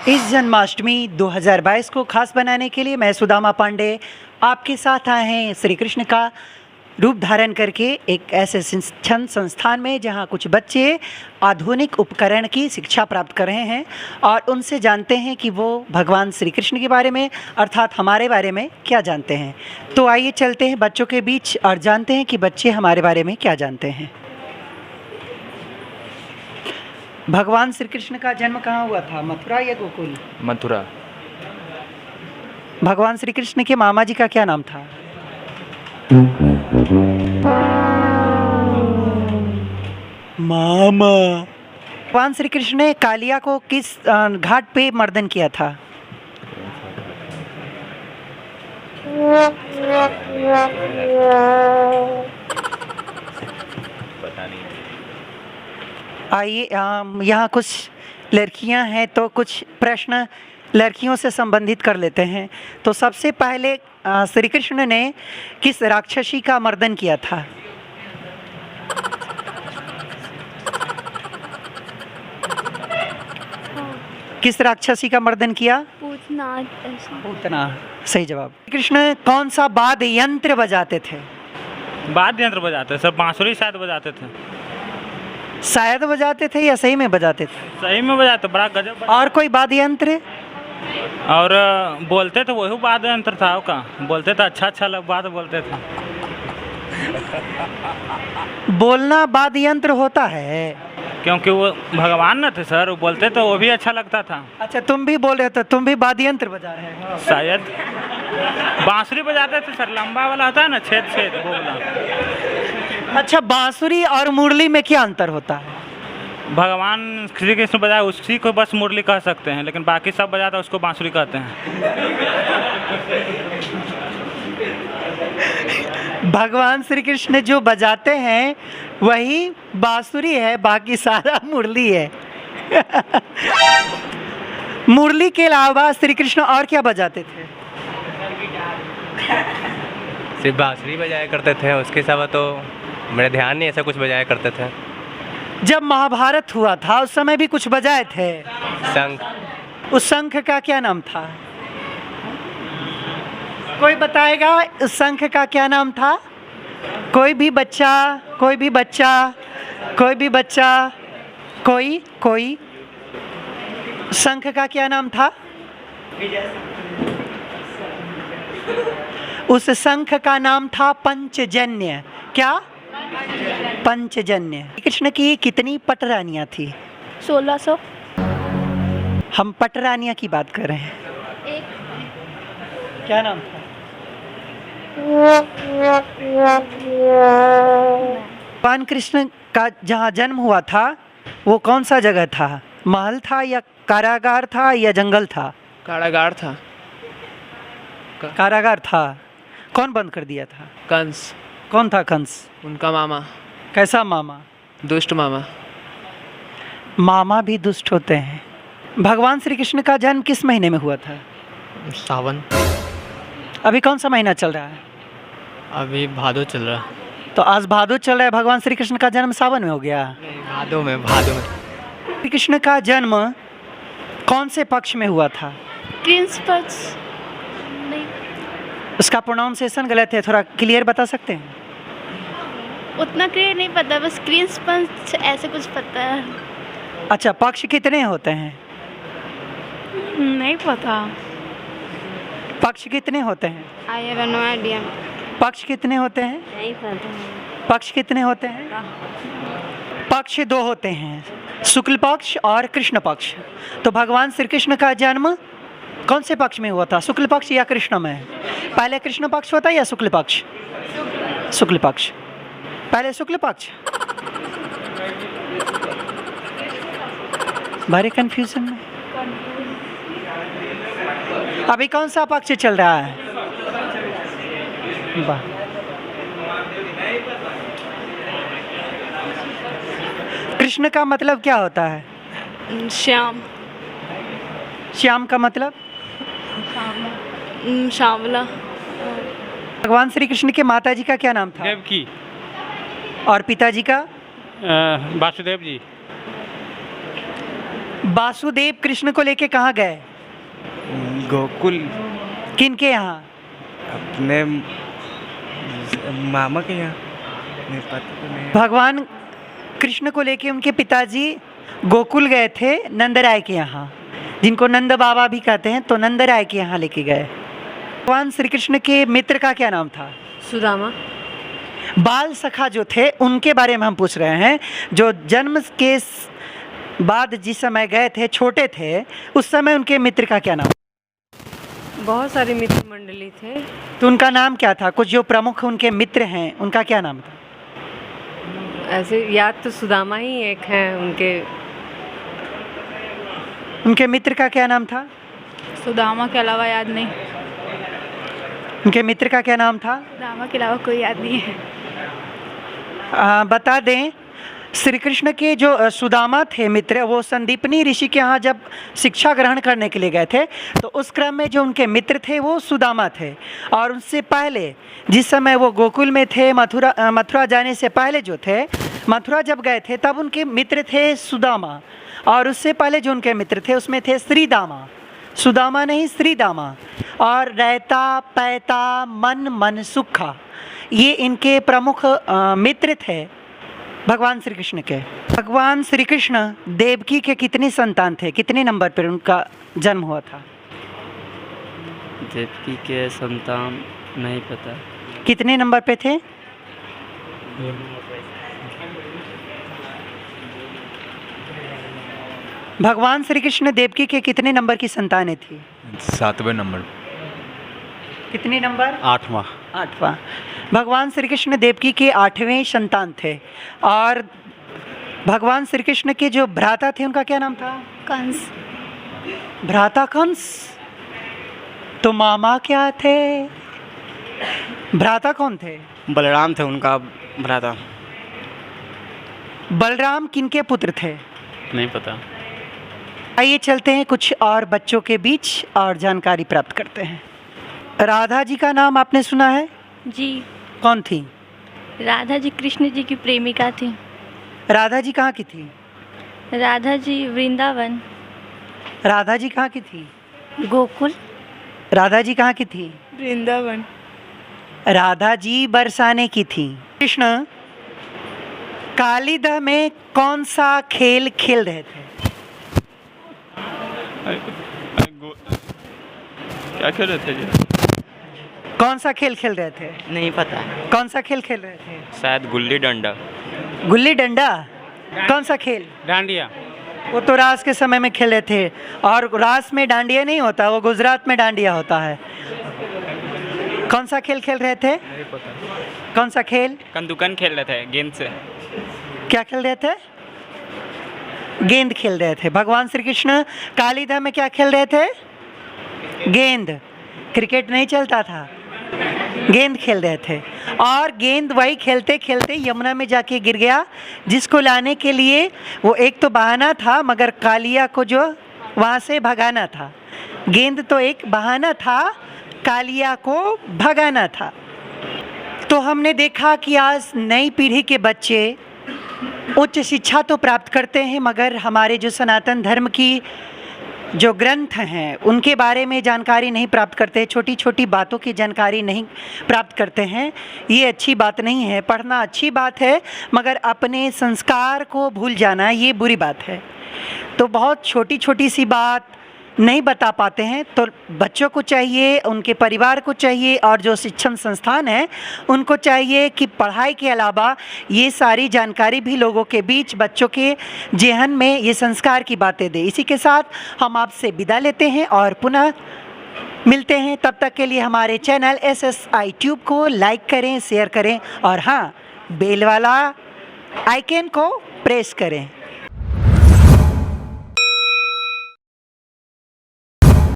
इस जन्माष्टमी 2022 को खास बनाने के लिए मैं सुदामा पांडे आपके साथ आए हैं श्री कृष्ण का रूप धारण करके एक ऐसे शिक्षण संस्थान में जहां कुछ बच्चे आधुनिक उपकरण की शिक्षा प्राप्त कर रहे हैं और उनसे जानते हैं कि वो भगवान श्री कृष्ण के बारे में अर्थात हमारे बारे में क्या जानते हैं। तो आइए चलते हैं बच्चों के बीच और जानते हैं कि बच्चे हमारे बारे में क्या जानते हैं। भगवान श्री कृष्ण का जन्म कहाँ हुआ था, मथुरा या गोकुल? मथुरा। भगवान श्री कृष्ण के मामा जी का क्या नाम था? मामा। भगवान श्री कृष्ण ने कालिया को किस घाट पे मर्दन किया था? पता नहीं। आइए यहाँ कुछ लड़कियां हैं तो कुछ प्रश्न लड़कियों से संबंधित कर लेते हैं। तो सबसे पहले श्री कृष्ण ने किस राक्षसी का मर्दन किया था? किस राक्षसी का मर्दन किया? पूतना। सही जवाब। कृष्ण कौन सा वाद्य यंत्र बजाते थे? वाद्य यंत्र बजाते सब, बांसुरी शायद बजाते थे। शायद बजाते थे या सही में बजाते थे? सही में बजाते, बड़ा गजब। और कोई वाद्य यंत्र? और बोलते थे वही वाद्य यंत्र था का, बोलते थे अच्छा बात बोलते थे। बोलना वाद्य यंत्र होता है क्योंकि वो भगवान न थे सर, वो बोलते तो वो भी अच्छा लगता था। अच्छा, तुम भी बोल रहे हो, तुम भी वाद्य यंत्र बजा रहे हो? शायद बांसुरी बजाते थे सर, लंबा वाला होता है ना, छेद वो वाला। अच्छा, बांसुरी और मुरली में क्या अंतर होता है? भगवान श्री कृष्ण बजाए उसी को बस मुरली कह सकते हैं, लेकिन बाकी सब बजाता उसको बांसुरी कहते हैं। भगवान श्री कृष्ण जो बजाते हैं वही बांसुरी है, बाकी सारा मुरली है। मुरली के अलावा श्री कृष्ण और क्या बजाते थे? सिर्फ बांसुरी बजाया करते थे, उसके अलावा तो मेरे ध्यान नहीं ऐसा कुछ बजाया करते थे। जब महाभारत हुआ था उस समय भी कुछ बजाए थे। शंख। उस शंख का क्या नाम था? कोई बताएगा उस शंख का क्या नाम था? कोई भी बच्चा कोई शंख का क्या नाम था? उस शंख का नाम था पंचजन्य। क्या? पंचजन्य। कृष्ण की कितनी पटरानियां थी? 1600। हम पटरानियां की बात कर रहे हैं। क्या नाम था? भगवान कृष्ण का जहाँ जन्म हुआ था वो कौन सा जगह था? महल था या कारागार था या जंगल था? कारागार था। कारागार था। कौन बंद कर दिया था? कंस। कौन था कंस? उनका मामा। कैसा मामा? दुष्ट मामा। मामा भी दुष्ट होते हैं। भगवान श्री कृष्ण का जन्म किस महीने में हुआ था? सावन। अभी कौन सा महीना चल रहा है? अभी भादो चल रहा। तो आज भादो चल रहा है, भगवान श्री कृष्ण का जन्म सावन में हो गया? भादो में। श्री कृष्ण का जन्म कौन से पक्ष में हुआ था? कृष्ण पक्ष। नहीं, उसका प्रोनाउंसिएशन गलत है, थोड़ा क्लियर बता सकते हैं? उतना क्लियर नहीं पता, बस कृष्ण पक्ष ऐसे कुछ पता है। अच्छा, पक्ष कितने होते हैं? नहीं पता। पक्ष कितने होते हैं? I have no idea. पक्ष कितने होते हैं? नहीं पता। पक्ष कितने होते हैं? पक्ष दो होते हैं, शुक्ल पक्ष और कृष्ण पक्ष। तो भगवान श्री कृष्ण का जन्म कौन से पक्ष में हुआ था, शुक्ल पक्ष या कृष्ण में? पहले कृष्ण पक्ष होता है या शुक्ल पक्ष? शुक्ल पक्ष। पहले शुक्ल पक्ष। भारी कंफ्यूजन में। अभी कौन सा पक्ष चल रहा है? कृष्ण का मतलब क्या होता है? श्याम। श्याम का मतलब? श्यामला। भगवान श्री कृष्ण के माता जी का क्या नाम था? देवकी। और पिताजी का? वासुदेव जी। वासुदेव कृष्ण को लेके कहाँ गए? गोकुल किनके यहाँ? अपने मामा के यहाँ, नहीं पता तो नहीं। भगवान कृष्ण को लेके उनके पिताजी गोकुल गए थे नंदराय के यहाँ, जिनको नंद बाबा भी कहते हैं, तो नंदराय के यहाँ लेके गए। भगवान श्री कृष्ण के मित्र का क्या नाम था? सुदामा। बाल सखा जो थे उनके बारे में हम पूछ रहे हैं, जो जन्म के बाद जिस समय गए थे, छोटे थे, उस समय उनके मित्र का क्या नाम? बहुत सारे मित्र मंडली थे। तो उनका नाम क्या था? कुछ जो प्रमुख उनके मित्र हैं उनका क्या नाम था? ऐसे याद तो सुदामा ही एक हैं उनके मित्र का क्या नाम था? सुदामा के अलावा याद नहीं। उनके मित्र का क्या नाम था? सुदामा के अलावा कोई याद नहीं है। बता दें, श्री कृष्ण के जो सुदामा थे मित्र, वो संदीपनी ऋषि के यहाँ जब शिक्षा ग्रहण करने के लिए गए थे, तो उस क्रम में जो उनके मित्र थे वो सुदामा थे। और उससे पहले जिस समय वो गोकुल में थे, मथुरा जाने से पहले जो थे, मथुरा जब गए थे तब उनके मित्र थे सुदामा। और उससे पहले जो उनके मित्र थे उसमें थे श्रीदामा, सुदामा नहीं श्रीदामा। और रहता पैता मन मन सुखा, ये इनके प्रमुख मित्र थे भगवान श्री कृष्ण के। भगवान श्री कृष्ण देवकी के कितने संतान थे? कितने नंबर पर उनका जन्म हुआ था? देवकी के संतान नहीं पता। कितने नंबर पे थे? भगवान श्री कृष्ण देवकी के कितने नंबर की संतानें थी? 7वें नंबर। कितने नंबर? 8वां। 8वां। भगवान श्री कृष्ण देवकी के 8वें संतान थे। और भगवान श्री कृष्ण के जो भ्राता थे उनका क्या नाम था? कंस। भ्राता कंस। तो मामा क्या थे? भ्राता कौन थे? बलराम थे उनका भ्राता। बलराम किनके पुत्र थे? नहीं पता। आइए चलते हैं कुछ और बच्चों के बीच और जानकारी प्राप्त करते हैं। राधा जी का नाम आपने सुना है? जी। कौन थी? राधा जी कृष्ण जी की प्रेमिका थी। राधा जी कहाँ की थी? राधा जी वृंदावन। राधा जी कहाँ की थी? गोकुल। राधा जी कहाँ की थी? वृंदावन। राधा जी बरसाने की थी। कृष्ण कालीदह में कौन सा खेल खेल रहे थे? क्या खेल रहे थे जी? कौन सा खेल खेल रहे थे? नहीं पता। कौन सा खेल खेल रहे थे? शायद गुल्ली डंडा। गुल्ली डंडा? कौन सा खेल? डांडिया। वो तो रास के समय में खेले थे, और रास में डांडिया नहीं होता, वो गुजरात में डांडिया होता है। कौन सा खेल खेल रहे थे? कौन सा खेल? कंदुकन खेल रहे थे गेंद से। क्या खेल रहे थे? गेंद खेल रहे थे। भगवान श्री कृष्ण कालीदह में क्या खेल रहे थे? गेंद। क्रिकेट नहीं चलता था, गेंद खेल रहे थे। और गेंद वही खेलते खेलते यमुना में जाके गिर गया, जिसको लाने के लिए वो एक तो बहाना था, मगर कालिया को जो वहाँ से भगाना था। गेंद तो एक बहाना था, कालिया को भगाना था। तो हमने देखा कि आज नई पीढ़ी के बच्चे उच्च शिक्षा तो प्राप्त करते हैं, मगर हमारे जो सनातन धर्म की जो ग्रंथ हैं उनके बारे में जानकारी नहीं प्राप्त करते, छोटी छोटी बातों की जानकारी नहीं प्राप्त करते हैं। ये अच्छी बात नहीं है। पढ़ना अच्छी बात है, मगर अपने संस्कार को भूल जाना ये बुरी बात है। तो बहुत छोटी छोटी सी बात नहीं बता पाते हैं। तो बच्चों को चाहिए, उनके परिवार को चाहिए, और जो शिक्षण संस्थान है उनको चाहिए कि पढ़ाई के अलावा ये सारी जानकारी भी लोगों के बीच, बच्चों के जेहन में ये संस्कार की बातें दे। इसी के साथ हम आपसे विदा लेते हैं और पुनः मिलते हैं। तब तक के लिए हमारे चैनल SSI ट्यूब को लाइक करें, शेयर करें, और हाँ, बेल वाला आइकन को प्रेस करें।